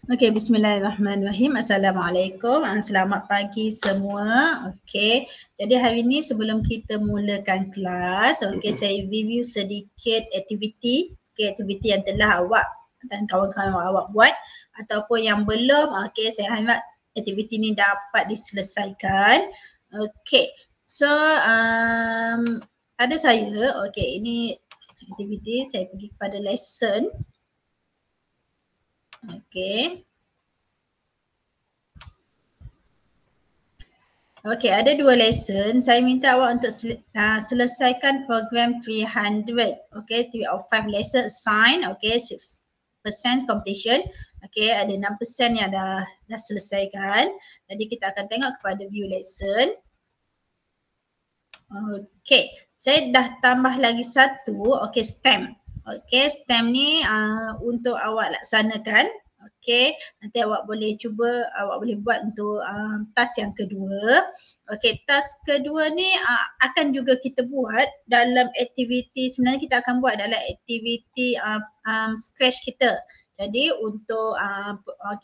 Okey, bismillahirrahmanirrahim. Assalamualaikum. Selamat pagi semua. Okey. Jadi hari ini sebelum kita mulakan kelas, okey, saya review sedikit aktiviti, aktiviti yang telah awak dan kawan-kawan awak buat ataupun yang belum, okey, saya harap aktiviti ini dapat diselesaikan. Okey. So, ada saya, okey, ini aktiviti, saya pergi kepada lesson. Okey. Okey, ada 2 lesson. Saya minta awak untuk selesaikan program 300. Okey, 3 of 5 lesson assigned. Okey, 6% completion. Okey, ada 6% yang dah selesaikan. Jadi kita akan tengok kepada view lesson. Okey, saya dah tambah lagi satu. Okey, stem. Okey, stem ni untuk awak laksanakan. Okey, nanti awak boleh cuba, awak boleh buat untuk task yang kedua. Okey, task kedua ni akan juga kita buat dalam aktiviti, sebenarnya kita akan buat dalam aktiviti scratch kita. Jadi untuk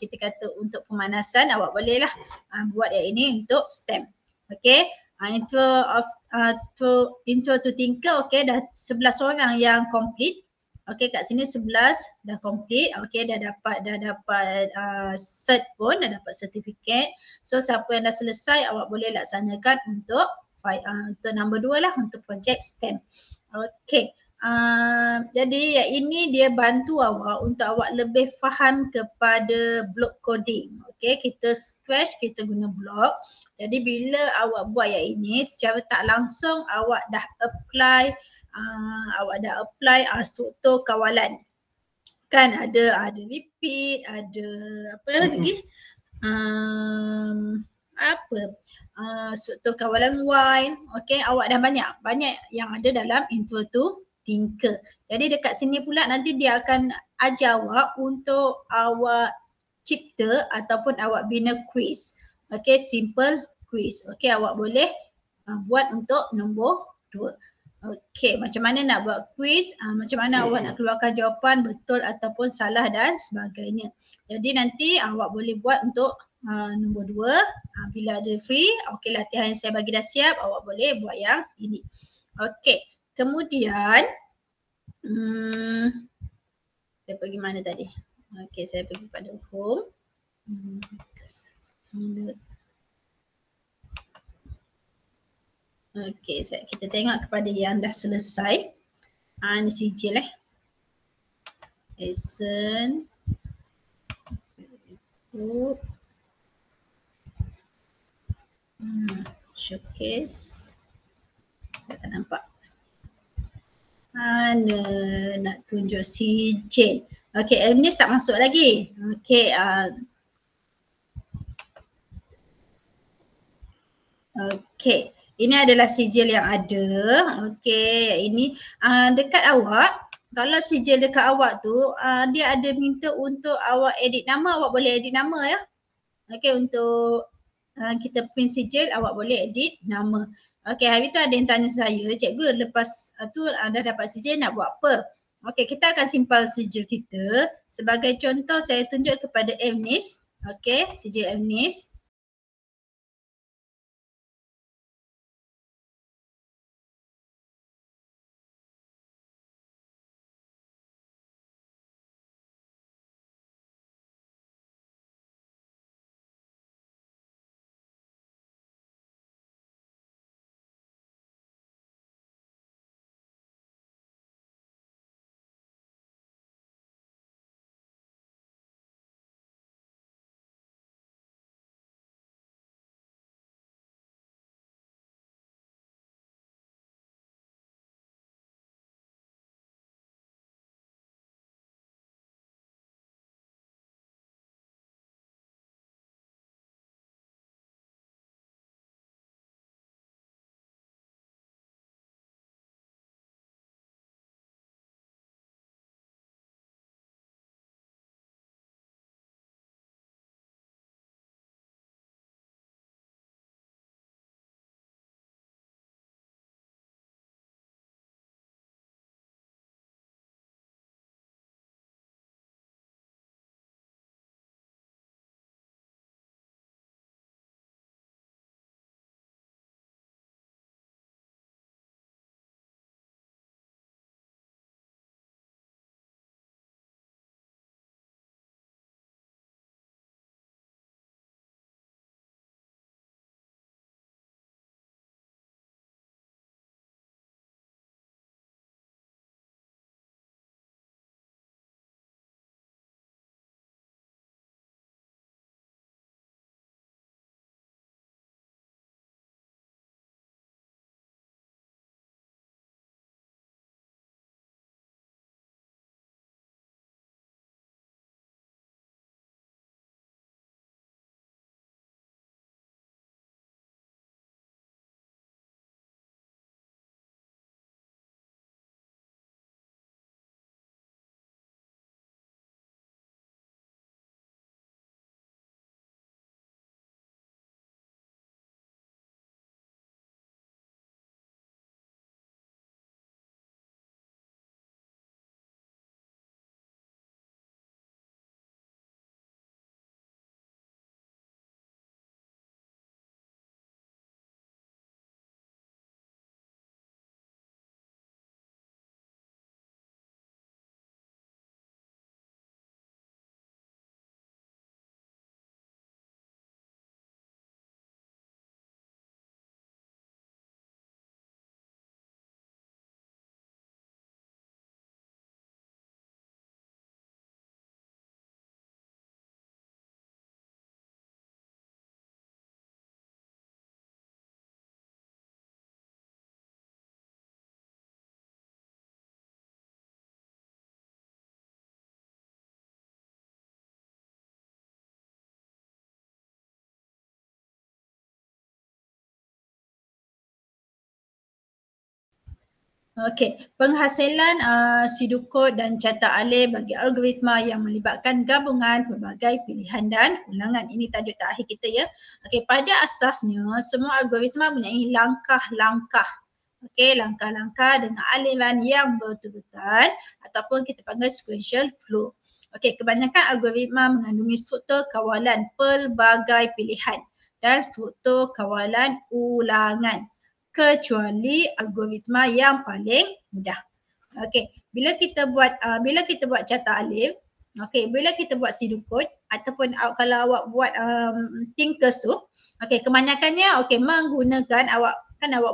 kita kata untuk pemanasan, awak bolehlah buat yang ini untuk stem. Okey, intro to thinker, okey, dah 11 orang yang complete. Okey, kat sini 11 dah complete. Okey, dah dapat cert pun, dah dapat sertifikat. So siapa yang dah selesai, awak boleh laksanakan untuk nombor 2 lah, untuk projek STEM. Okey. Jadi yang ini dia bantu awak untuk awak lebih faham kepada block coding. Okey, kita scratch, kita guna block. Jadi bila awak buat yang ini, secara tak langsung awak dah apply struktur kawalan. Kan ada repeat, ada apa lagi? Struktur kawalan while. Okey, awak dah banyak yang ada dalam intro to thinker. Jadi dekat sini pula nanti dia akan ajar awak untuk awak cipta ataupun awak bina quiz. Okey, simple quiz. Okey, awak boleh buat untuk nombor 2. Okey, macam mana nak buat quiz, macam mana awak nak keluarkan jawapan betul ataupun salah dan sebagainya. Jadi nanti awak boleh buat untuk nombor 2 bila ada free. Okey, latihan yang saya bagi dah siap, awak boleh buat yang ini. Okey, kemudian saya pergi mana tadi? Okey, saya pergi pada home. Okey, kita tengok kepada yang dah selesai. Ini sijil lesson. Showcase. Saya tak nampak. Mana nak tunjuk sijil. Okey, Ernest tak masuk lagi. Okey, okey. Ini adalah sijil yang ada. Okey, ini dekat awak. Kalau sijil dekat awak tu, dia ada minta untuk awak edit nama, awak boleh edit nama ya. Okey, untuk kita print sijil, awak boleh edit nama. Okey, hari tu ada yang tanya saya, cikgu lepas tu dah dapat sijil nak buat apa? Okey, kita akan simpan sijil kita. Sebagai contoh, saya tunjuk kepada Ernest. Okey, sijil Ernest. Okey, penghasilan pseudocode dan cetak alih bagi algoritma yang melibatkan gabungan pelbagai pilihan dan ulangan. Ini tajuk terakhir kita ya. Okey, pada asasnya semua algoritma mempunyai langkah-langkah. Okey, langkah-langkah dengan aliran yang betul-betul ataupun kita panggil sequential flow. Okey, kebanyakan algoritma mengandungi struktur kawalan pelbagai pilihan dan struktur kawalan ulangan, kecuali algoritma yang paling mudah. Okey, bila kita buat cetak alif, okey, bila kita buat pseudocode ataupun kalau awak buat thinkers tu, okey, kebanyakannya okey menggunakan awak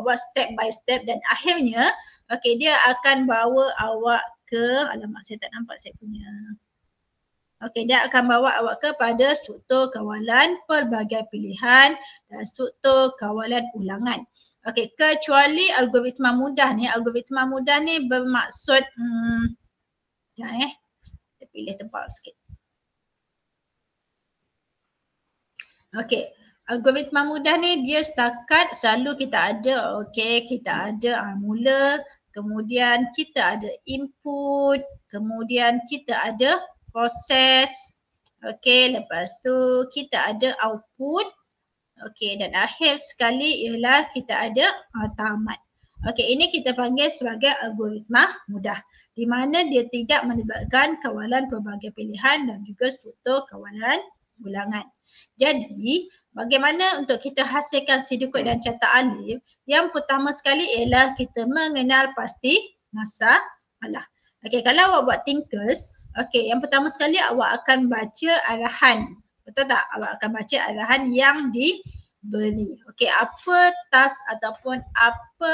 buat step by step dan akhirnya okey dia akan bawa awak ke, alamak saya tak nampak saya punya. Okey, dia akan bawa awak kepada struktur kawalan pelbagai pilihan dan struktur kawalan ulangan. Okey, kecuali algoritma mudah ni bermaksud sekejap saya pilih tempat sikit. Okey, algoritma mudah ni dia setakat selalu kita ada kita ada mula, kemudian kita ada input, kemudian kita ada proses. Okey, lepas tu kita ada output. Okey, dan akhir sekali ialah kita ada tamat. Okey, ini kita panggil sebagai algoritma mudah di mana dia tidak melibatkan kawalan pelbagai pilihan dan juga struktur kawalan ulangan. Jadi, bagaimana untuk kita hasilkan pseudocode dan cetak alif? Yang pertama sekali ialah kita mengenal pasti masalah. Okey, kalau awak buat thinkers, okey, yang pertama sekali awak akan baca arahan. Betul tak? Awak akan baca arahan yang diberi. Okey, apa task ataupun apa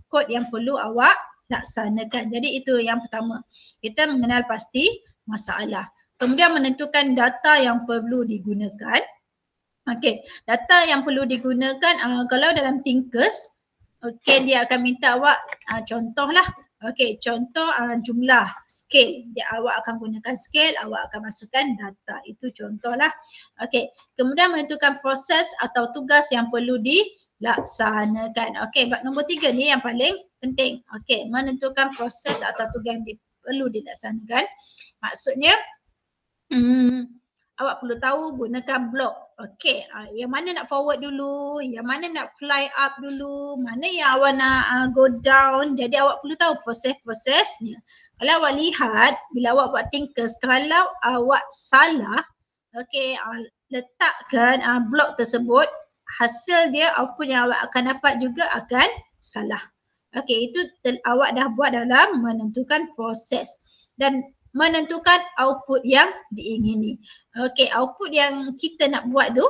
kod yang perlu awak laksanakan. Jadi itu yang pertama. Kita mengenal pasti masalah. Kemudian menentukan data yang perlu digunakan. Okey, data yang perlu digunakan kalau dalam thinkers, okey dia akan minta awak contohlah. Okey, contoh jumlah scale. Awak akan gunakan scale, awak akan masukkan data. Itu contohlah. Okey, kemudian menentukan proses atau tugas yang perlu dilaksanakan. Okey, bab nombor 3 ni yang paling penting. Okey, menentukan proses atau tugas yang perlu dilaksanakan. Maksudnya awak perlu tahu gunakan blok. Okey, yang mana nak forward dulu, yang mana nak fly up dulu, mana yang awak nak go down. Jadi awak perlu tahu proses-prosesnya. Kalau awak lihat, bila awak buat thinkers, kalau awak salah, okey, letakkan blok tersebut, hasil dia, output yang awak akan dapat juga akan salah. Okey, itu awak dah buat dalam menentukan proses. Dan menentukan output yang diingini. Okey, output yang kita nak buat tu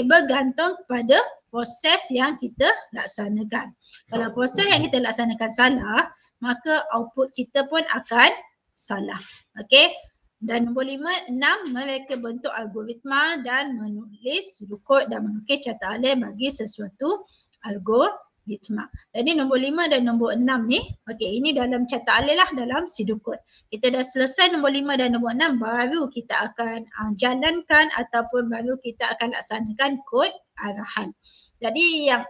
bergantung pada proses yang kita laksanakan. Kalau proses yang kita laksanakan salah, maka output kita pun akan salah. Okey. Dan nombor 5, 6, mereka bentuk algoritma dan menulis pseudocode dan melukis cetak alih bagi sesuatu algoritma. Jadi nombor 5 dan nombor 6 ni, okey, ini dalam cetak alih lah, dalam pseudocode. Kita dah selesai nombor 5 dan nombor 6, baru kita akan jalankan ataupun baru kita akan laksanakan kod arahan. Jadi yang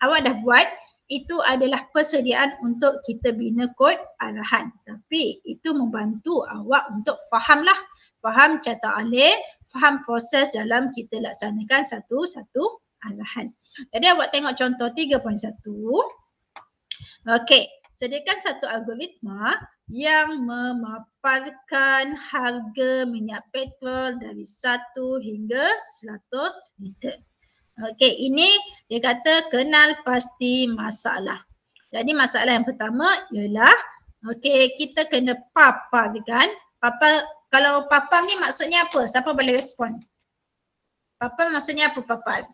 awak dah buat, itu adalah persediaan untuk kita bina kod arahan. Tapi itu membantu awak untuk faham cetak alih, faham proses dalam kita laksanakan satu-satu arahan. Jadi awak tengok contoh 3.1. Okey, sediakan satu algoritma yang memaparkan harga minyak petrol dari 1 hingga 100 liter. Okey, ini dia kata kenal pasti masalah. Jadi masalah yang pertama ialah okey, kita kena paparkan. Kalau papar ni maksudnya apa? Siapa boleh respon? Papar maksudnya apa papar?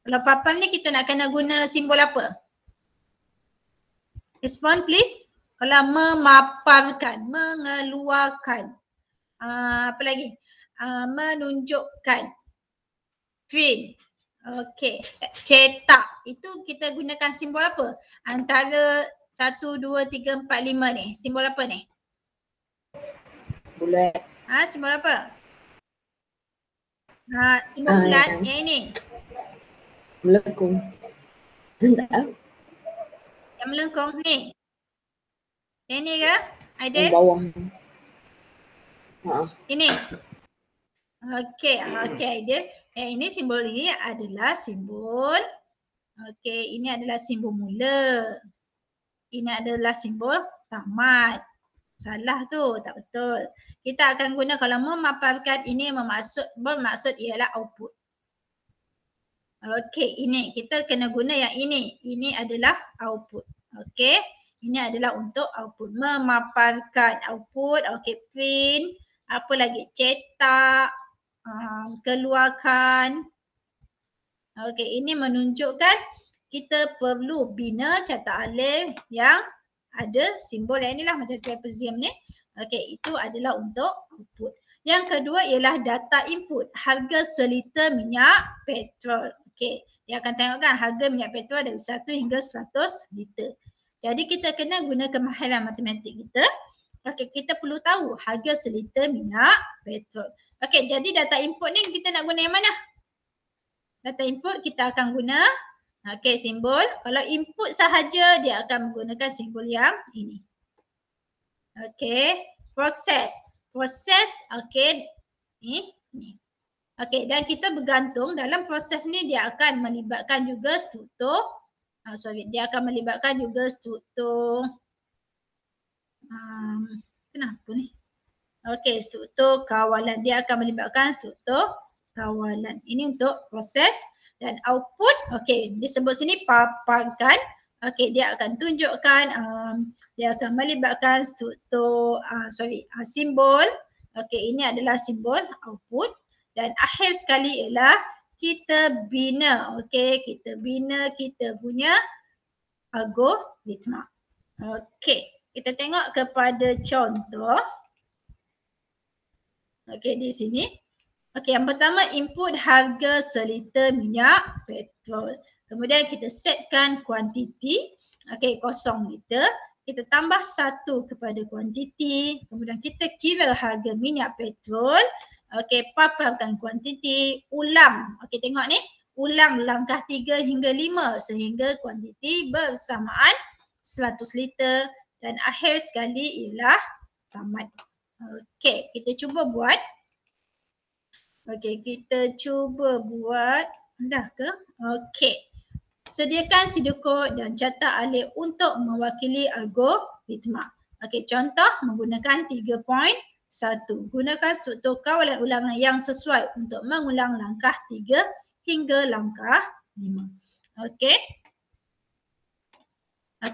Kalau papan ni kita nak kena guna simbol apa? Respond please. Kalau memaparkan, mengeluarkan, apa lagi? Menunjukkan, print, okey, cetak. Itu kita gunakan simbol apa? Antara 1, 2, 3, 4, 5 ni. Simbol apa ni? Bulat. Simbol apa? Simbol bulat yang ini. Melengkung. Tak tahu. Yang Yang melengkung ni. Yang ni ke? Aidil? Yang bawah ni. Ini. Okey, Aidil. Ini simbol ini adalah simbol. Okey, ini adalah simbol mula. Ini adalah simbol tamat. Salah tu, tak betul. Kita akan guna kalau memaparkan ini bermaksud ialah output. Okey, ini kita kena guna yang ini. Ini adalah output. Okey, ini adalah untuk output. Memaparkan output, okey, print, apa lagi, cetak, keluarkan. Okey, ini menunjukkan kita perlu bina cetak alif yang ada simbol yang inilah macam trapezium ni. Okey, itu adalah untuk output. Yang kedua ialah data input, harga seliter minyak petrol. Okey, dia akan tengokkan harga minyak petrol dari 1 hingga 100 liter. Jadi kita kena guna kemahiran matematik kita. Okey, kita perlu tahu harga seliter minyak petrol. Okey, jadi data input ni kita nak guna yang mana? Data input kita akan guna simbol. Kalau input sahaja dia akan menggunakan simbol yang ini. Okey, proses. Proses ni. Okey, dan kita bergantung dalam proses ni dia akan melibatkan juga struktur. Dia akan melibatkan juga struktur. Kenapa ni? Okey, struktur kawalan. Dia akan melibatkan struktur kawalan. Ini untuk proses. Dan output, disebut sini paparkan. Dia akan tunjukkan, dia akan melibatkan struktur, simbol. Ini adalah simbol output. Dan akhir sekali ialah kita bina, kita bina kita punya algoritma. Kita tengok kepada contoh. Di sini. Yang pertama input harga seliter minyak petrol. Kemudian kita setkan kuantiti, 0 liter. Kita tambah 1 kepada kuantiti. Kemudian kita kira harga minyak petrol. Paparkan kuantiti, ulang. Tengok ni, ulang langkah 3 hingga 5 sehingga kuantiti bersamaan 100 liter. Dan akhir sekali ialah tamat. Kita cuba buat. Kita cuba buat. Dah ke? Sediakan CD kod dan cetak alif untuk mewakili algoritma. Contoh menggunakan 3.1. Gunakan struktur kawalan ulangan yang sesuai untuk mengulang langkah 3 hingga langkah 5.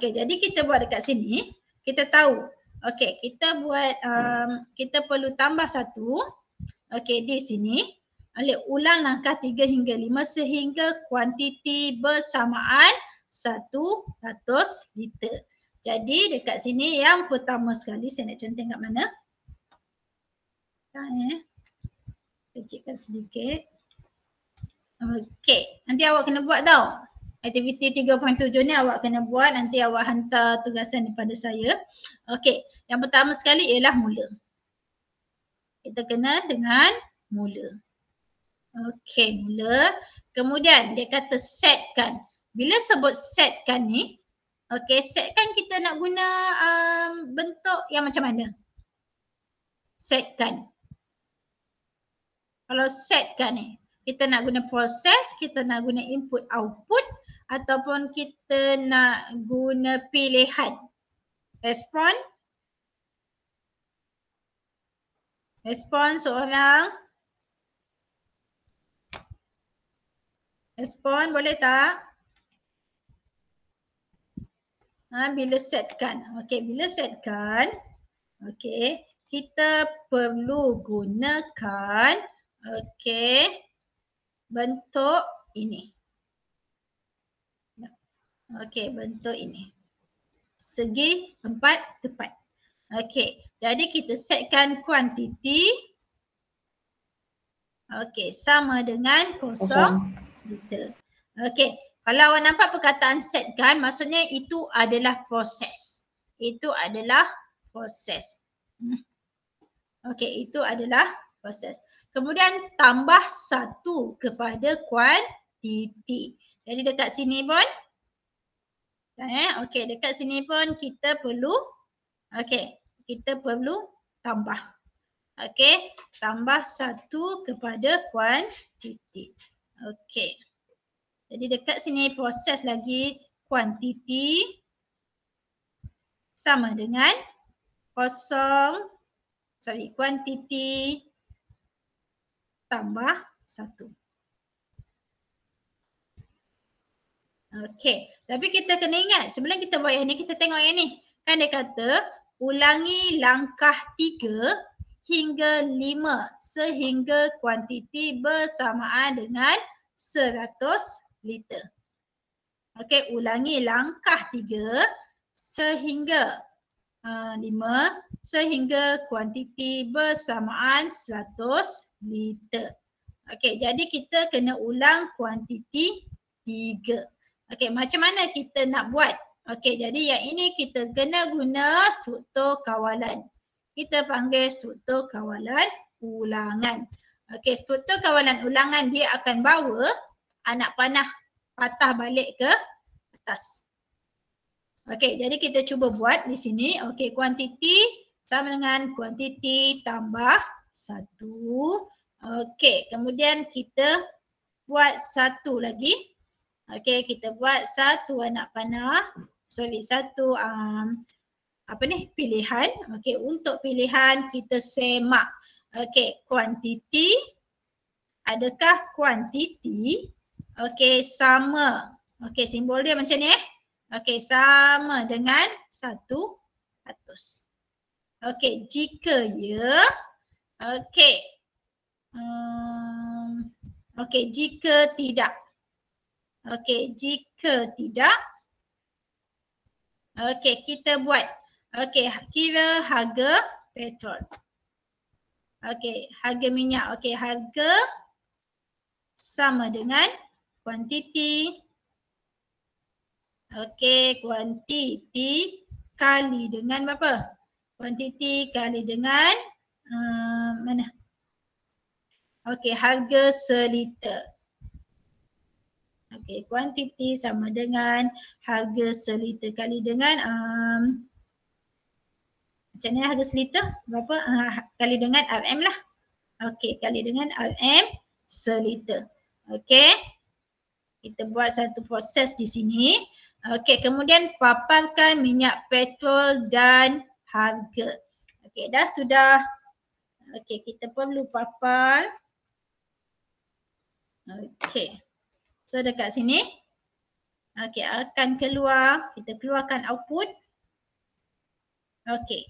Jadi kita buat dekat sini. Kita tahu. Kita buat, kita perlu tambah 1. Di sini. Ulang langkah 3 hingga 5 sehingga kuantiti bersamaan 100 liter. Jadi dekat sini yang pertama sekali saya nak contoh kat mana? Kecilkan sedikit. Nanti awak kena buat tau. Aktiviti 3.7 ni awak kena buat. Nanti awak hantar tugasan daripada saya. Yang pertama sekali ialah mula. Kita kena dengan mula. Mula. Kemudian dia kata setkan. Bila sebut setkan ni, setkan kita nak guna bentuk yang macam mana? Setkan. Kalau setkan ni, kita nak guna proses, kita nak guna input output ataupun kita nak guna pilihan. Respon. Respon seorang. Respon boleh tak? Bila setkan. Bila setkan. Kita perlu gunakan bentuk ini. Bentuk ini. Segi 4 tepat. Jadi kita setkan kuantiti. Sama dengan 0 liter. Kalau awak nampak perkataan setkan, maksudnya itu adalah proses. Itu adalah proses. Itu adalah proses. Kemudian tambah 1 kepada kuantiti. Jadi dekat sini pun Okey, dekat sini pun kita perlu tambah. Okey, tambah 1 kepada kuantiti. Okey. Jadi dekat sini proses lagi kuantiti sama dengan kuantiti tambah 1. Okey, tapi kita kena ingat sebelum kita buat yang ni, kita tengok yang ni. Kan dia kata ulangi langkah 3 hingga 5 sehingga kuantiti bersamaan dengan 100 liter. Okey, ulangi langkah 3 sehingga 5 sehingga kuantiti bersamaan 100 liter. Okey, jadi kita kena ulang kuantiti 3. Okey, macam mana kita nak buat? Okey, jadi yang ini kita kena guna struktur kawalan. Kita panggil struktur kawalan ulangan. Okey, struktur kawalan ulangan dia akan bawa anak panah patah balik ke atas. Okey, jadi kita cuba buat di sini. Okey, kuantiti sama dengan kuantiti tambah 1. Okey, kemudian kita buat satu lagi. Okey, kita buat satu anak panah. Satu pilihan. Okey, untuk pilihan kita semak. Okey, kuantiti. Adakah kuantiti sama. Okey, simbol dia macam ni Okey, sama dengan 100. Okey, jika ya. Okey. Jika tidak. Okey, jika tidak. Okey, kita buat. Okey, kira harga petrol. Okey, harga minyak. Okey, harga sama dengan kuantiti. Okey, kuantiti kali dengan berapa? Kuantiti kali dengan mana? Okey, harga seliter. Okey, kuantiti sama dengan harga seliter kali dengan macam ni harga seliter berapa? Kali dengan RM lah. Okey, kali dengan RM seliter. Okey. Kita buat satu proses di sini. Okey, kemudian paparkan minyak petrol dan harga. Okey, dah sudah. Okey, kita perlu papar. Okey. So dekat sini. Okey, akan keluar. Kita keluarkan output. Okey.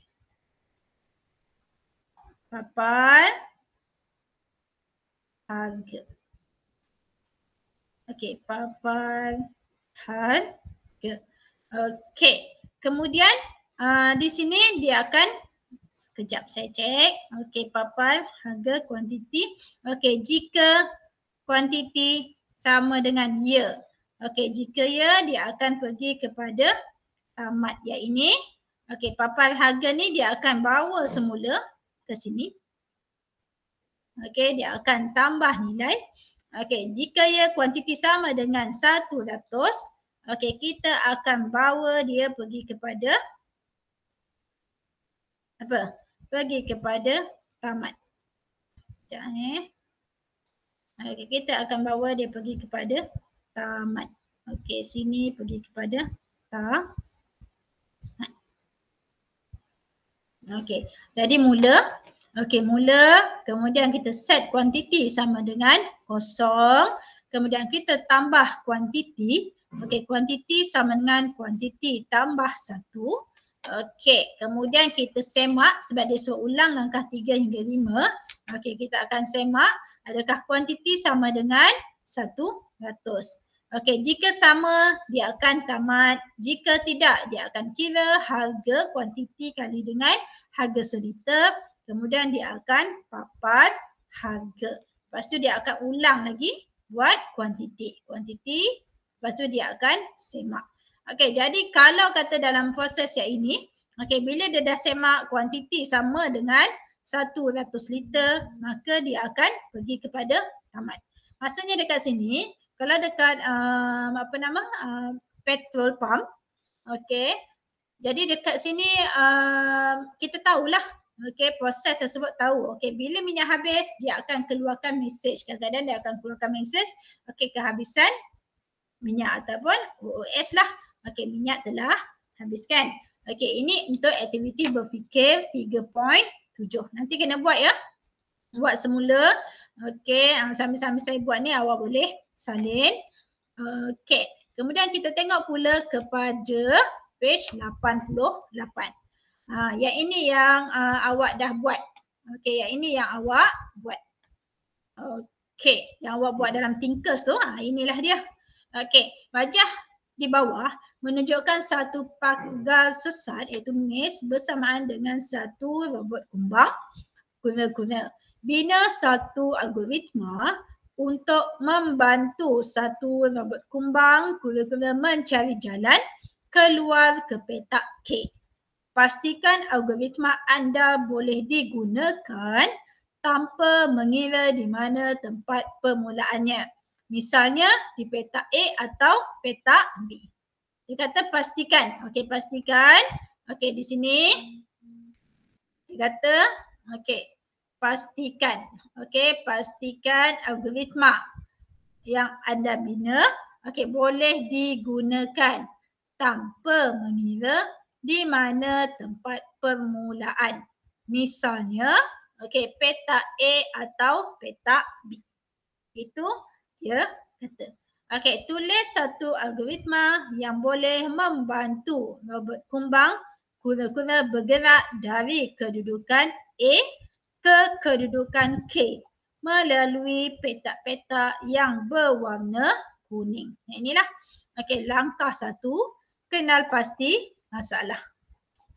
Papar. Harga. Okey, papar. Harga. Okey. Kemudian di sini dia akan sekejap saya cek. Okey, papar harga kuantiti. Okey, jika kuantiti sama dengan ya. Okey, jika ya dia akan pergi kepada tamat yang ini. Okey, papar harga ni dia akan bawa semula ke sini. Okey, dia akan tambah nilai. Okey, jika ya kuantiti sama dengan 100, okey, kita akan bawa dia pergi kepada apa? Pergi kepada tamat. Sekejap Okey, kita akan bawa dia pergi kepada tamat. Okey, sini pergi kepada tamat. Okey, jadi mula. Okey, mula. Kemudian kita set kuantiti sama dengan 0. Kemudian kita tambah kuantiti. Okey, kuantiti sama dengan kuantiti tambah 1. Okey, kemudian kita semak sebab dia suruh ulang langkah 3 hingga 5. Okey, kita akan semak adakah kuantiti sama dengan 100. Okey, jika sama dia akan tamat. Jika tidak dia akan kira harga kuantiti kali dengan harga seliter. Kemudian dia akan papar harga. Lepas tu dia akan ulang lagi buat kuantiti. Lepas tu dia akan semak. Okey, jadi kalau kata dalam proses yang ini, okey, bila dia dah semak kuantiti sama dengan 100 liter, maka dia akan pergi kepada tamat. Maksudnya dekat sini, kalau dekat petrol pump, Okey. Jadi dekat sini kita tahulah, okey, proses tersebut tahu. Okey, bila minyak habis dia akan keluarkan mesej. Kadang-kadang dia akan keluarkan mesej, okey, kehabisan minyak ataupun OOS lah. Okey, minyak telah habiskan. Okey, ini untuk aktiviti berfikir 3.7. Nanti kena buat ya. Buat semula. Okey, sambil-sambil saya buat ni awak boleh salin. Okey, kemudian kita tengok pula kepada page 88. Yang ini yang awak dah buat. Okey, yang ini yang awak buat. Okey, yang awak buat dalam Thinkers tu, inilah dia. Okey, wajah di bawah menunjukkan satu pagar sesat iaitu maze bersamaan dengan satu robot kumbang guna bina satu algoritma untuk membantu satu robot kumbang guna mencari jalan keluar ke petak K. Pastikan algoritma anda boleh digunakan tanpa mengira di mana tempat permulaannya. Misalnya di petak A atau petak B. Dia kata pastikan. Okey, pastikan. Okey, di sini dia kata okey, pastikan. Okey, pastikan algoritma yang anda bina okey boleh digunakan tanpa mengira di mana tempat permulaan. Misalnya, okey, petak A atau petak B. Itu dia kata. Okey, tulis satu algoritma yang boleh membantu robot kumbang guna bergerak dari kedudukan A ke kedudukan K melalui petak-petak yang berwarna kuning. Inilah. Okey, langkah 1, kenal pasti masalah.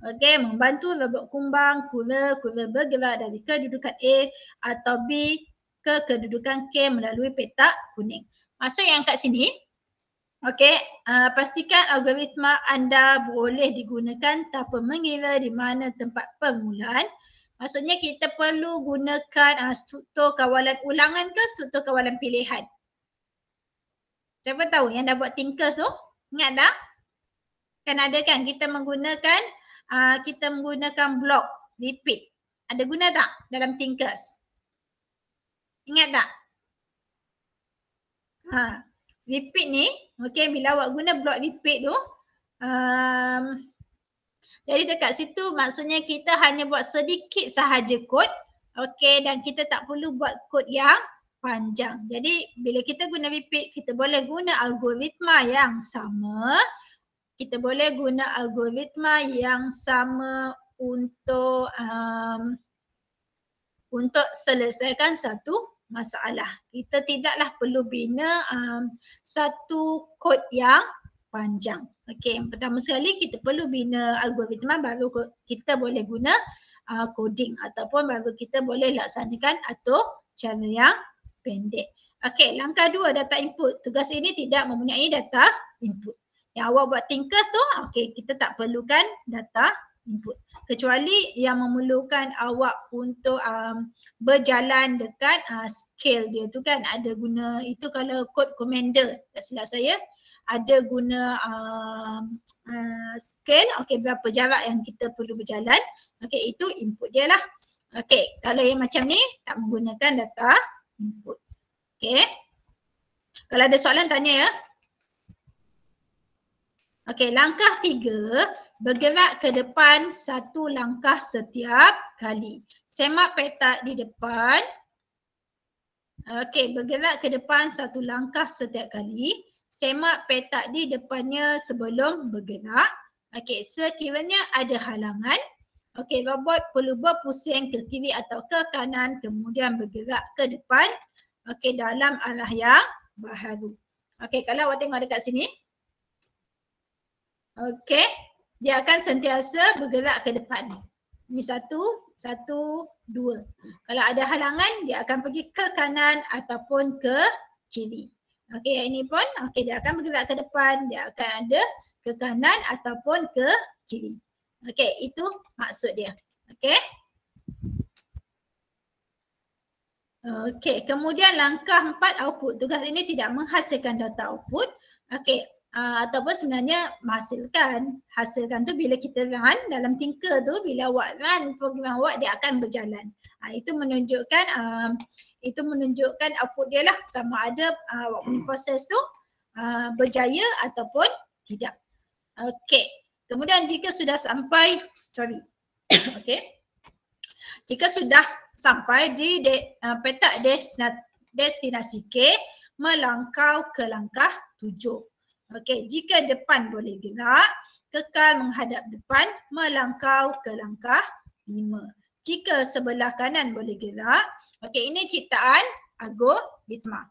Okey, membantu robot kumbang guna bergerak dari kedudukan A atau B ke kedudukan K melalui petak kuning. Maksud yang kat sini, okey, pastikan algoritma anda boleh digunakan tanpa mengira di mana tempat permulaan. Maksudnya kita perlu gunakan struktur kawalan ulangan ke struktur kawalan pilihan? Siapa tahu yang dah buat Thinkers tu? Ingat tak? Kan ada kan kita menggunakan blok repeat. Ada guna tak dalam Thinkers? Ingat tak? Repeat ni, okey, bila awak guna blok repeat tu, jadi dekat situ maksudnya kita hanya buat sedikit sahaja kod, okey, dan kita tak perlu buat kod yang panjang. Jadi bila kita guna repeat, kita boleh guna algoritma yang sama. Kita boleh guna algoritma yang sama untuk selesaikan satu masalah. Kita tidaklah perlu bina satu kod yang panjang. Okey, yang pertama sekali kita perlu bina algoritma baru kita boleh guna coding ataupun baru kita boleh laksanakan atau cara yang pendek. Okey, langkah 2, data input. Tugas ini tidak mempunyai data input. Yang awak buat Thinkers tu, okey, kita tak perlukan data input. Kecuali yang memerlukan awak untuk berjalan dekat scale dia tu kan, ada guna itu kalau code commander, tak silap saya ada guna scale, okey, berapa jarak yang kita perlu berjalan, okey, itu input dia lah. Okey, kalau yang macam ni tak menggunakan data input. Okey, kalau ada soalan tanya ya. Okey, langkah 3, bergerak ke depan satu langkah setiap kali. Semak petak di depan. Okey, bergerak ke depan satu langkah setiap kali. Semak petak di depannya sebelum bergerak. Okey, sekiranya ada halangan, okey, robot perlu berpusing ke kiri atau ke kanan kemudian bergerak ke depan. Okey, dalam arah yang baharu. Okey, kalau awak tengok dekat sini. Okey, dia akan sentiasa bergerak ke depan. Ini 1, 1, 2. Kalau ada halangan, dia akan pergi ke kanan ataupun ke kiri. Okey, yang ini pun, okey, dia akan bergerak ke depan, dia akan ada ke kanan ataupun ke kiri. Okey, itu maksud dia. Okey. Okey, kemudian langkah 4, output. Tugas ini tidak menghasilkan data output. Okey, ataupun sebenarnya hasilkan tu bila kita run dalam Tinker tu, bila awak run program awak dia akan berjalan. Itu menunjukkan output dia lah, sama ada awak punya proses tu berjaya ataupun tidak. Okey. Kemudian jika sudah sampai okey. Jika sudah sampai di petak destinasi K, melangkau ke langkah 7. Okey, jika depan boleh gerak, kekal menghadap depan, melangkau ke langkah 5. Jika sebelah kanan boleh gerak, okey, ini ciptaan algoritma.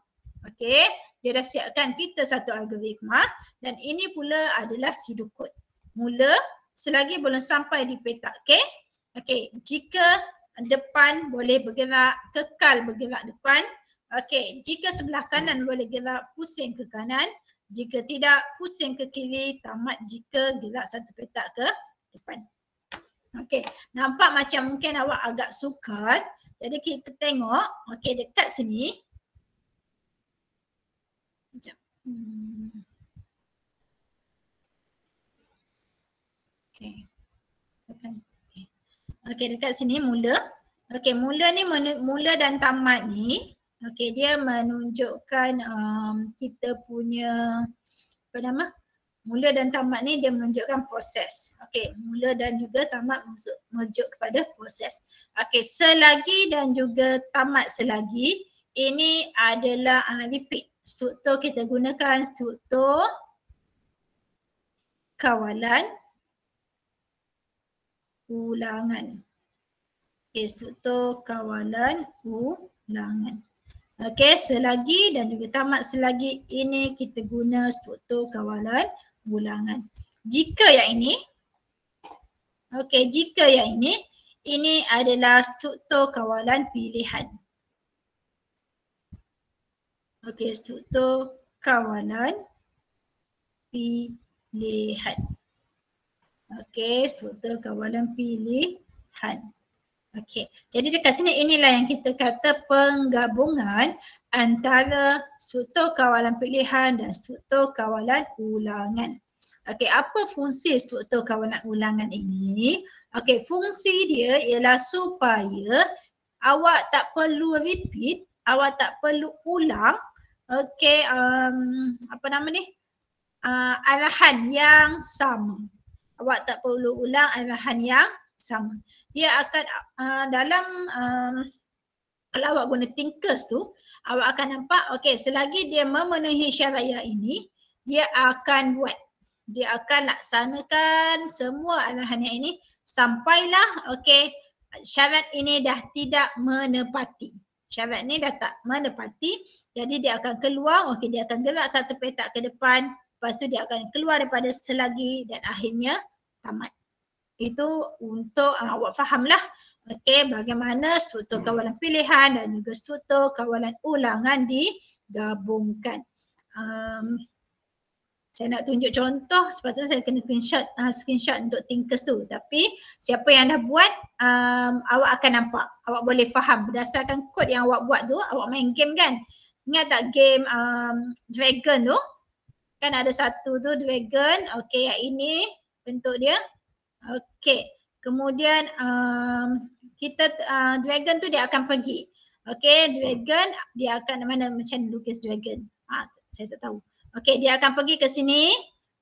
Okey, dia dah siapkan kita satu algoritma dan ini pula adalah pseudocode. Mula selagi belum sampai di petak K, okey, jika depan boleh bergerak, kekal bergerak depan. Okey, jika sebelah kanan boleh gerak, pusing ke kanan. Jika tidak, pusing ke kiri, tamat jika gerak satu petak ke depan. Okey, nampak macam mungkin awak agak sukar. Jadi kita tengok, okey, dekat sini. Sekejap. Okey. Okey, dekat sini mula. Okey, mula ni, mula dan tamat ni. Okey, dia menunjukkan kita punya mula dan tamat ni dia menunjukkan proses. Okey, mula dan juga tamat merujuk kepada proses. Okey, selagi dan juga tamat selagi, ini adalah repeat. Struktur kita gunakan struktur kawalan ulangan. Okey, struktur kawalan ulangan. Okey, selagi dan juga tamat selagi, ini kita guna struktur kawalan ulangan. Jika yang ini, okey, jika yang ini adalah struktur kawalan pilihan. Okey, struktur kawalan pilihan. Okey, struktur kawalan pilihan. Okey, jadi dekat sini inilah yang kita kata penggabungan antara struktur kawalan pilihan dan struktur kawalan ulangan. Okey, apa fungsi struktur kawalan ulangan ini? Okey, fungsi dia ialah supaya awak tak perlu repeat, awak tak perlu ulang, okey, arahan yang sama. Awak tak perlu ulang arahan yang sama. Dia akan kalau awak guna Tinkers tu, awak akan nampak, okey, selagi dia memenuhi syarat yang ini, dia akan buat. Dia akan laksanakan semua arahan yang ini sampailah, okey, syarat ini dah tidak menepati. Syarat ni dah tak menepati, jadi dia akan keluar, okey, dia akan gerak satu petak ke depan, lepas tu dia akan keluar daripada selagi dan akhirnya tamat. Itu untuk awak fahamlah, okey, bagaimana struktur kawalan pilihan dan juga struktur kawalan ulangan digabungkan. Saya nak tunjuk contoh, sepatutnya saya kena screenshot untuk Tinkers tu, tapi siapa yang dah buat, awak akan nampak, awak boleh faham berdasarkan kod yang awak buat tu. Awak main game kan, ingat tak game Dragon tu? Kan ada satu tu Dragon, okey, yang ini bentuk dia. Okey, kemudian kita Dragon tu dia akan pergi. Okey, Dragon dia akan mana macam lukis Dragon. Saya tak tahu. Okey, dia akan pergi ke sini.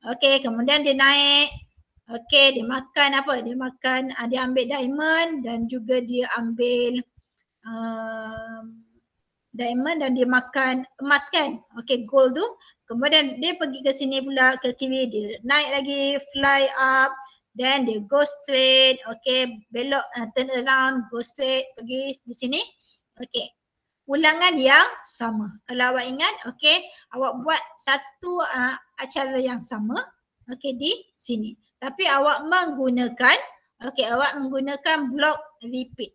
Okey, kemudian dia naik. Okey, dia makan apa? Dia makan, dia ambil diamond dan juga dia ambil diamond dan dia makan emas kan? Okey, gold tu. Kemudian dia pergi ke sini pula, ke kiri, dia naik lagi, fly up. Then dia go straight, okay, belok, turn around, go straight, pergi di sini. Okay, ulangan yang sama. Kalau awak ingat, okay, awak buat satu acara yang sama, okay, di sini. Tapi awak menggunakan, okay, awak menggunakan block repeat.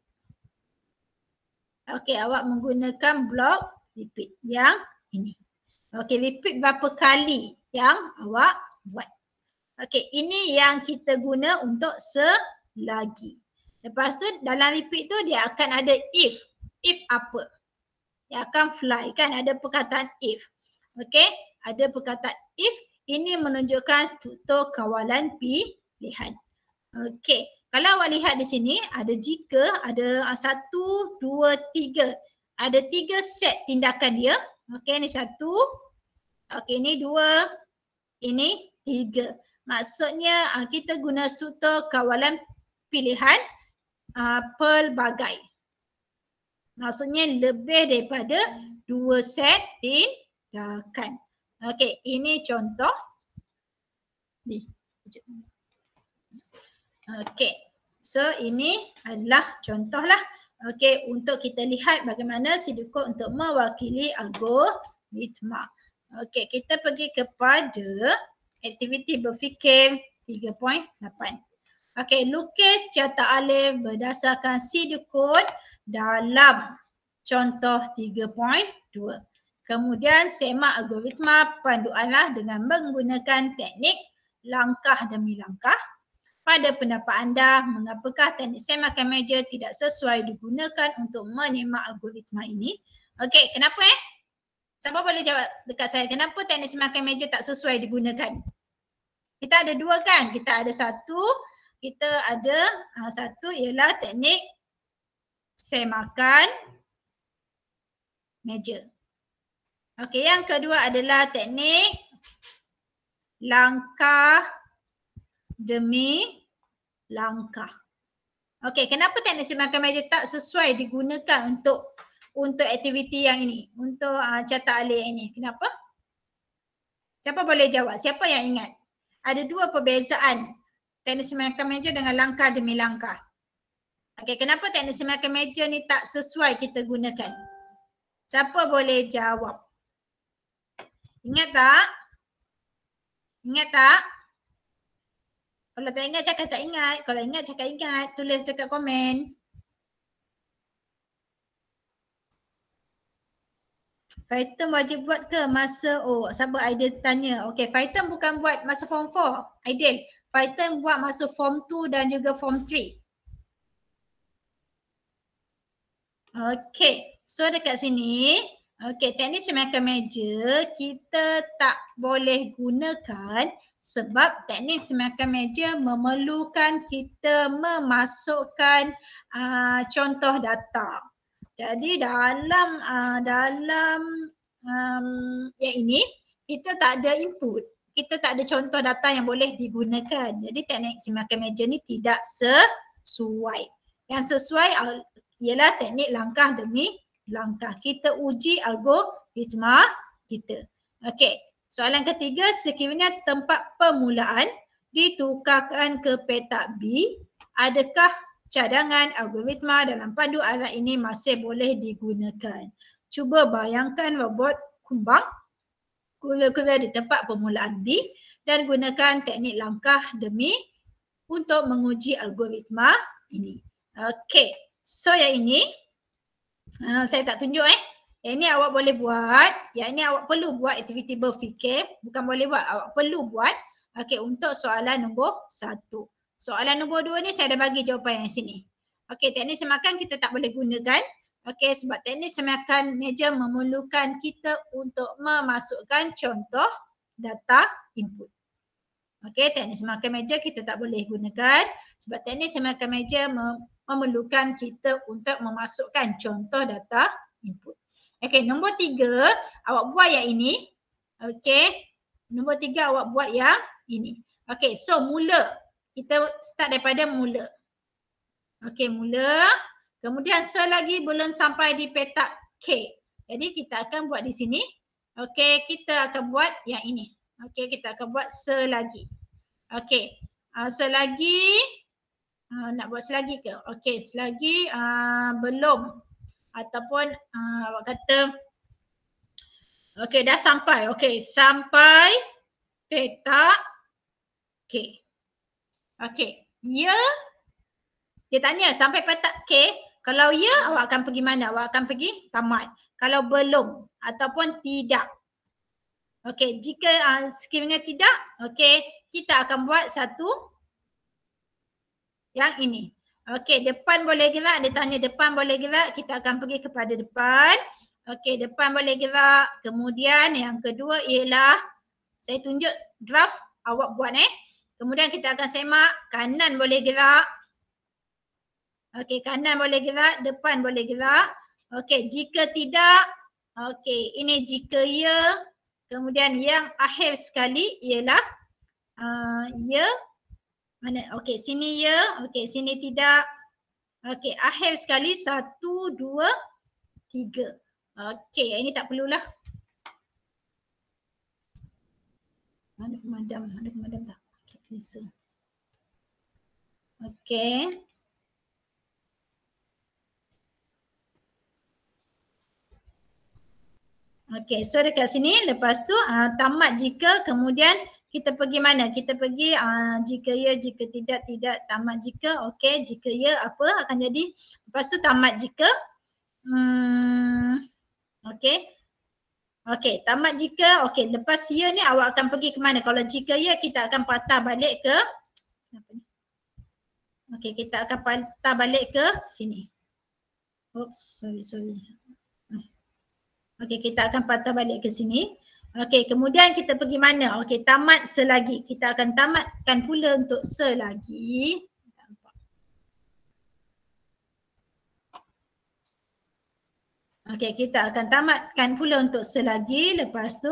Okay, awak menggunakan block repeat yang ini. Okay, repeat berapa kali yang awak buat. Okey, ini yang kita guna untuk selagi. Lepas tu dalam repeat tu dia akan ada if. If apa? Dia akan fly kan, ada perkataan if. Okey, ada perkataan if. Ini menunjukkan struktur kawalan pilihan. Okey, kalau awak lihat di sini ada jika ada 1, 2, 3. Ada 3 set tindakan dia. Okey, ni 1. Okey, ni 2. Ini 3. Maksudnya kita guna struktur kawalan pilihan pelbagai. Maksudnya lebih daripada 2 set tindakan. Okey, ini contoh. Okey, so ini adalah contoh lah. Okey, untuk kita lihat bagaimana pseudocode untuk mewakili algoritma. Okey, kita pergi kepada aktiviti berfikir 3.8. Okey, lukis cetak alif berdasarkan pseudocode dalam contoh 3.2. Kemudian semak algoritma panduanlah dengan menggunakan teknik langkah demi langkah. Pada pendapat anda, mengapakah teknik semakan meja tidak sesuai digunakan untuk menyemak algoritma ini? Okey, kenapa Siapa boleh jawab dekat saya, kenapa teknik semakan meja tak sesuai digunakan? Kita ada 2 kan? Kita ada 1, kita ada 1 ialah teknik semakan meja. Okey, yang kedua adalah teknik langkah demi langkah. Okey, kenapa teknik semakan meja tak sesuai digunakan untuk aktiviti yang ini, untuk cetak alif ini? Kenapa? Siapa boleh jawab? Siapa yang ingat? Ada 2 perbezaan teknik semakan meja dengan langkah demi langkah. Okey, kenapa teknik semakan meja ni tak sesuai kita gunakan? Siapa boleh jawab? Ingat tak? Ingat tak? Kalau tak ingat cakap tak ingat. Kalau ingat cakap ingat. Tulis dekat komen. Fighter wajib buat ke masa, sabar Aidil tanya. Okey, Fighter bukan buat masa form 4. Aidil, Fighter buat masa form 2 dan juga form 3. Okey, so dekat sini, okey, teknik semakan meja kita tak boleh gunakan sebab teknik semakan meja memerlukan kita memasukkan contoh data. Jadi dalam yang ini kita tak ada input. Kita tak ada contoh data yang boleh digunakan. Jadi teknik semakan meja ni tidak sesuai. Yang sesuai ialah teknik langkah demi langkah. Kita uji algoritma kita. Okey, soalan ketiga, sekiranya tempat permulaan ditukarkan ke petak B, adakah cadangan algoritma dalam pandu arah ini masih boleh digunakan? Cuba bayangkan robot kumbang kura-kura di tempat permulaan B dan gunakan teknik langkah demi untuk menguji algoritma ini. Okey, so yang ini saya tak tunjuk Yang ini awak boleh buat, yang ini awak perlu buat aktiviti berfikir, bukan boleh buat, awak perlu buat. Okey, untuk soalan nombor 1. Soalan nombor 2 ni saya dah bagi jawapan yang sini. Okey, teknik semakan kita tak boleh gunakan. Okey, sebab teknik semakan meja memerlukan kita untuk memasukkan contoh data input. Okey, teknik semakan meja kita tak boleh gunakan sebab teknik semakan meja memerlukan kita untuk memasukkan contoh data input. Okey, nombor 3 awak buat yang ini. Okey, nombor 3 awak buat yang ini. Okey, so mula. Kita start daripada mula. Okey, mula. Kemudian selagi belum sampai di petak K. Jadi kita akan buat di sini. Okey, kita akan buat yang ini. Okey, kita akan buat selagi. Okey, selagi nak buat selagi ke? Okey, selagi belum ataupun awak kata okey dah sampai. Okey, sampai petak K. Okey, ya. Dia tanya sampai petak K, kalau ya awak akan pergi mana? Awak akan pergi tamat. Kalau belum ataupun tidak. Okey, jika sekiranya tidak, okey, kita akan buat satu yang ini. Okey, depan boleh gerak, dia tanya depan boleh gerak, kita akan pergi kepada depan. Okey, depan boleh gerak. Kemudian yang kedua ialah saya tunjuk draft awak buat Kemudian kita akan semak kanan boleh gerak. Okey, kanan boleh gerak, depan boleh gerak. Okey, jika tidak, okey, ini jika ya. Kemudian yang akhir sekali ialah ya. Mana? Okey, sini ya. Okey, sini tidak. Okey, akhir sekali 1, 2, 3. Okey, ini tak perlulah. Ada pemadam tak? Okey, listen. Okey. Okey, so dekat sini lepas tu tamat jika, kemudian kita pergi mana? Kita pergi jika ya, jika tidak, tidak, tamat jika. Okey, jika ya apa akan jadi? Lepas tu tamat jika. Okey. Okey, tamat jika. Okey, lepas ya ni awak akan pergi ke mana? Kalau jika ya kita akan patah balik ke Okey, kita akan patah balik ke sini. Oops, sorry. Okey, kita akan patah balik ke sini. Okey, kemudian kita pergi mana? Okey, tamat selagi. Kita akan tamatkan pula untuk selagi. Okey, kita akan tamatkan pula untuk selagi. Lepas tu,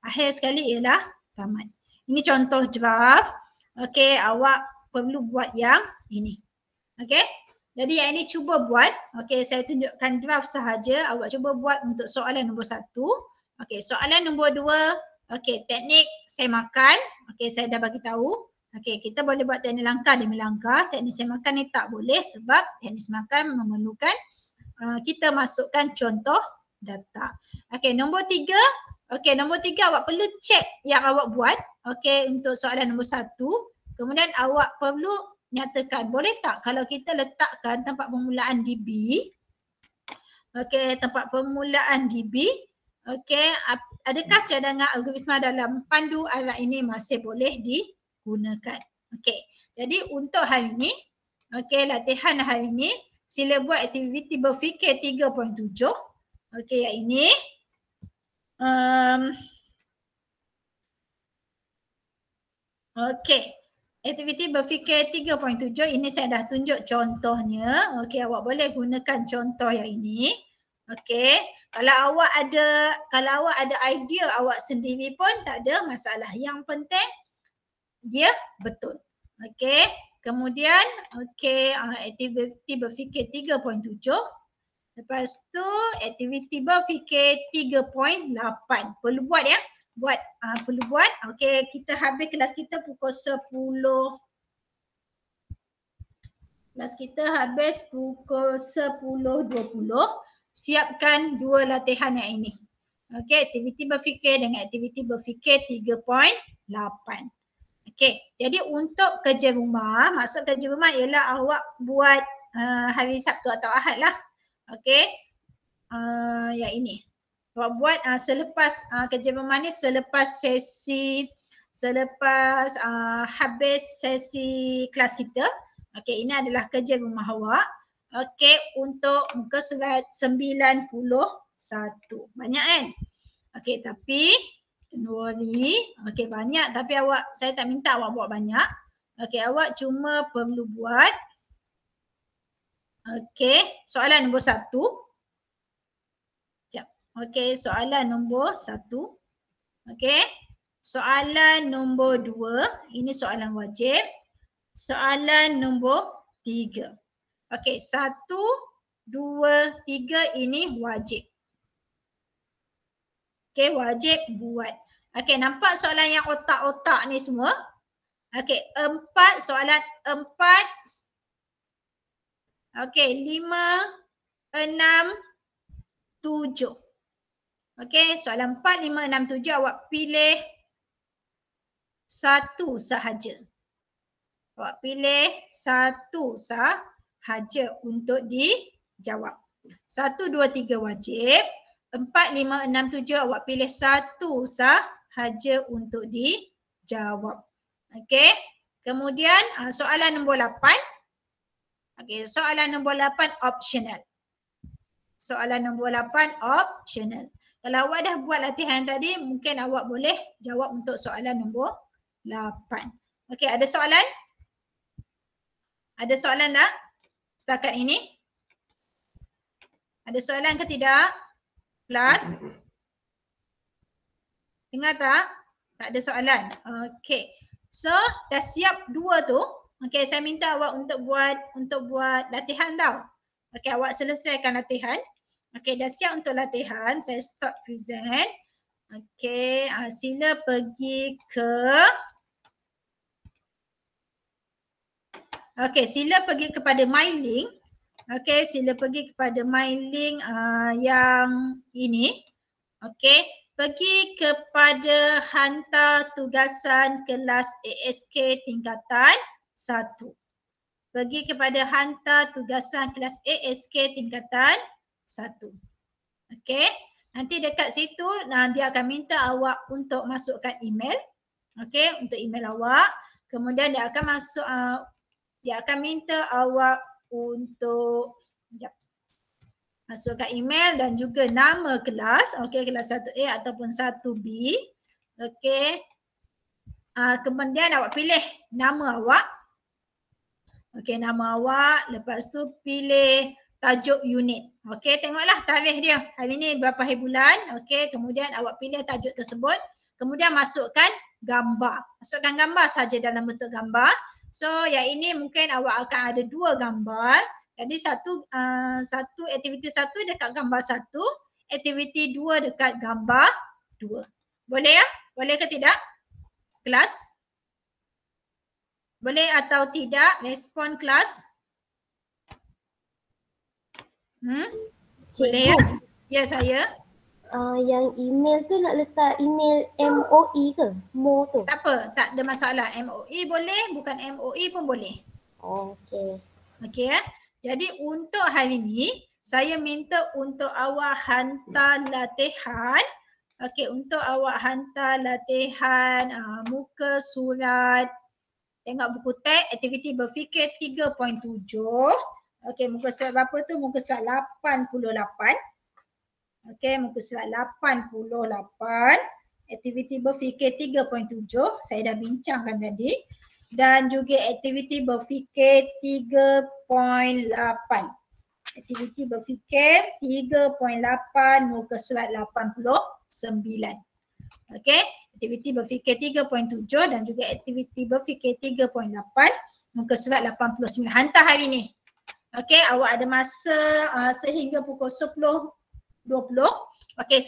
akhir sekali ialah tamat. Ini contoh draft. Okey, awak perlu buat yang ini. Okey, jadi yang ini cuba buat. Okey, saya tunjukkan draft sahaja. Awak cuba buat untuk soalan nombor 1. Okey, soalan nombor 2. Okey, teknik semakan. Okey, saya dah bagi tahu. Okey, kita boleh buat teknik langkah demi langkah. Teknik semakan ni tak boleh sebab teknik semakan memerlukan kita masukkan contoh data. Okey, nombor 3. Okey, nombor 3 awak perlu cek yang awak buat. Okey, untuk soalan nombor 1. Kemudian awak perlu nyatakan, boleh tak kalau kita letakkan tempat permulaan di B. Okey, tempat permulaan di B. Okey, adakah cadangan algoritma dalam pandu alat ini masih boleh digunakan? Okey, jadi untuk hari ini, okey, latihan hari ini, sila buat aktiviti berfikir 3.7. Okey, yang ini. Okey. Aktiviti berfikir 3.7 ini saya dah tunjuk contohnya. Okey, awak boleh gunakan contoh yang ini. Okey, kalau awak ada idea awak sendiri pun tak ada masalah. Yang penting dia betul. Okey, kemudian okey, aktiviti berfikir 3.7. Lepas tu aktiviti berfikir 3.8. Perlu buat ya. Perlu buat. Okey, kita habis kelas kita pukul 10. Kelas kita habis pukul 10.20. Siapkan 2 latihan yang ini. Okey, aktiviti berfikir dengan aktiviti berfikir 3.8. Okey, jadi untuk kerja rumah, maksud kerja rumah ialah awak buat hari Sabtu atau Ahad lah. Okey, yang ini. Awak buat selepas kerja rumah ni, selepas habis sesi kelas kita. Okey, ini adalah kerja rumah awak. Okey, untuk muka surat 91. Banyak kan? Okey, tapi don't worry. Okey, banyak tapi saya tak minta awak buat banyak. Okey, awak cuma perlu buat. Okey, soalan nombor 1. Okey, soalan nombor 1. Okey, soalan nombor 2. Ini soalan wajib. Soalan nombor 3. Okey, 1, 2, 3 ini wajib. Okey, wajib buat. Okey, nampak soalan yang otak-otak ni semua? Okey, 4, soalan 4. Okey, 5, 6, 7. Okey, soalan 4, 5, 6, 7 awak pilih satu sahaja. Awak pilih satu sahaja untuk dijawab. 1, 2, 3 wajib. 4, 5, 6, 7 awak pilih satu sahaja untuk dijawab. Okey. Kemudian soalan nombor 8. Okey, soalan nombor 8 optional. Soalan nombor 8 optional. Kalau awak dah buat latihan tadi, mungkin awak boleh jawab untuk soalan nombor Okey, ada soalan? Ada soalan tak setakat ini? Ada soalan ke tidak? Kelas? Dengar tak? Tak ada soalan. Okey. So, dah siap dua tu. Okey, saya minta awak untuk buat latihan tau. Okey, awak selesaikan latihan. Okey, dah siap untuk latihan. Saya stop present. Okey, sila pergi ke sila pergi kepada my link. Okey, sila pergi kepada my link yang ini. Okey, pergi kepada hantar tugasan kelas ASK tingkatan 1. Pergi kepada hantar tugasan kelas ASK tingkatan 1. Okey, nanti dekat situ dia akan minta awak untuk masukkan email. Okey, untuk email awak. Kemudian dia akan dia akan minta awak untuk masukkan email dan juga nama kelas. Okey, kelas 1A ataupun 1B. Okey. Kemudian awak pilih nama awak. Okey, nama awak. Lepas tu pilih tajuk unit. Okey, tengoklah tarikh dia. Hari ni berapa hari bulan. Okey, kemudian awak pilih tajuk tersebut. Kemudian masukkan gambar. Masukkan gambar saja dalam bentuk gambar. So, yang ini mungkin awak akan ada 2 gambar. Jadi satu aktiviti 1 dekat gambar 1, aktiviti 2 dekat gambar 2. Boleh ya? Boleh ke tidak? Kelas? Boleh atau tidak? Respon kelas? Boleh ya? Ya, saya. Yang email tu nak letak email MOE ke? Mo tu? Tak apa, tak ada masalah. MOE boleh, bukan MOE pun boleh. Okey. Okey ya. Jadi untuk hari ni, saya minta untuk awak hantar latihan. Okey, untuk awak hantar latihan muka surat, tengok buku teks, aktiviti berfikir 3.7. Okey, muka surat berapa tu? Muka surat 88. Okey, muka surat 88. Aktiviti berfikir 3.7. Saya dah bincangkan tadi. Dan juga aktiviti berfikir 3.8. Aktiviti berfikir 3.8 muka surat 89. Okey, aktiviti berfikir 3.7 dan juga aktiviti berfikir 3.8 muka surat 89. Hantar hari ni. Okey, awak ada masa sehingga pukul 10.20. Okey,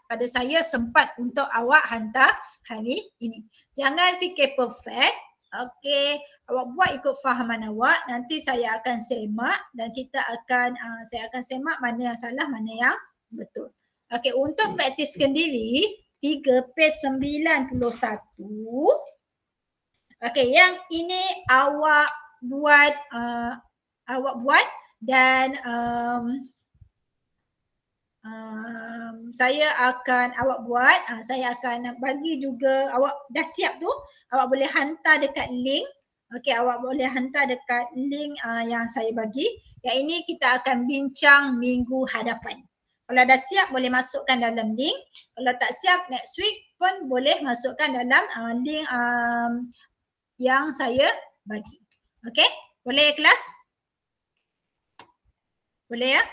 pada saya sempat untuk awak hantar hari ini. Jangan fikir perfect. Okey, awak buat ikut fahaman awak. Nanti saya akan semak dan saya akan semak mana yang salah, mana yang betul. Okey, untuk praktiskan diri 3 page 91. Okey, yang ini awak buat dan saya akan bagi juga, awak dah siap tu, awak boleh hantar dekat link. Okey, awak boleh hantar dekat link yang saya bagi. Yang ini kita akan bincang minggu hadapan. Kalau dah siap boleh masukkan dalam link. Kalau tak siap next week pun boleh masukkan dalam link yang saya bagi. Okey, boleh kelas? Boleh ya?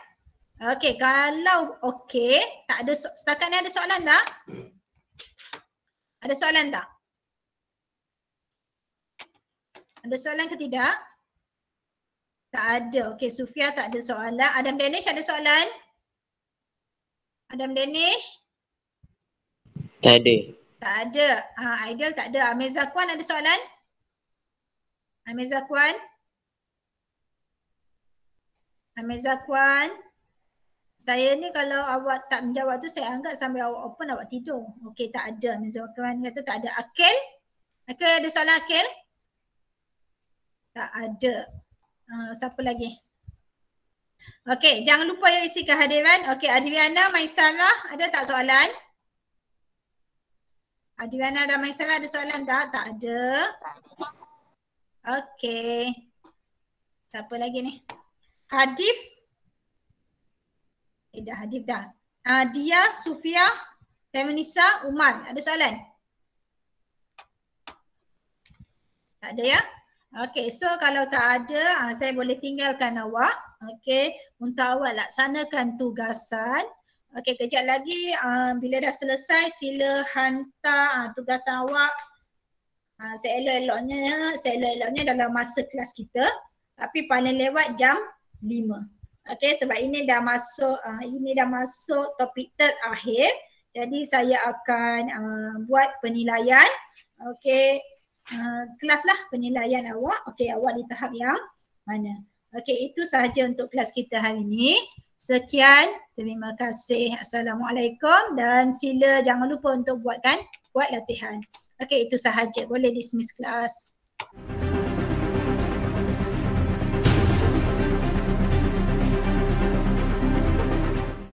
Okey, kalau okey, tak ada setakat ni ada soalan tak? Ada soalan tak? Ada soalan ke tidak? Tak ada. Okey, Sufia tak ada soalan. Adam Danish ada soalan? Adam Danish? Tak ada. Tak ada. Aidil tak ada. Amir Zakwan ada soalan? Amir Zakwan? Amir Zakwan? Saya ni kalau awak tak menjawab tu saya anggap sambil awak open awak tidur. Okey, tak ada. Amir Zakwan kata tak ada. Akil? Akil ada soalan Akil? Tak ada. Siapa lagi? Okey, jangan lupa yang isi kehadiran. Okey, Adriana, Maisarah ada tak soalan? Adriana dan Maisarah ada soalan tak? Tak ada. Okey. Siapa lagi ni? Hadif? Dah Hadif dah. Dia, Sufia, Feminisa, Umar. Ada soalan? Tak ada ya? Okey, so kalau tak ada, saya boleh tinggalkan awak. Okey, untuk awak laksanakan tugasan. Okey, kejap lagi bila dah selesai sila hantar tugasan awak seelok-eloknya dalam masa kelas kita, tapi paling lewat jam 5. Okey, sebab ini dah masuk topik terakhir. Jadi saya akan buat penilaian. Okey, kelas lah penilaian awak. Okey, awak di tahap yang mana? Okey, itu sahaja untuk kelas kita hari ini. Sekian, terima kasih. Assalamualaikum dan sila jangan lupa untuk buat latihan. Okey, itu sahaja. Boleh dismiss kelas.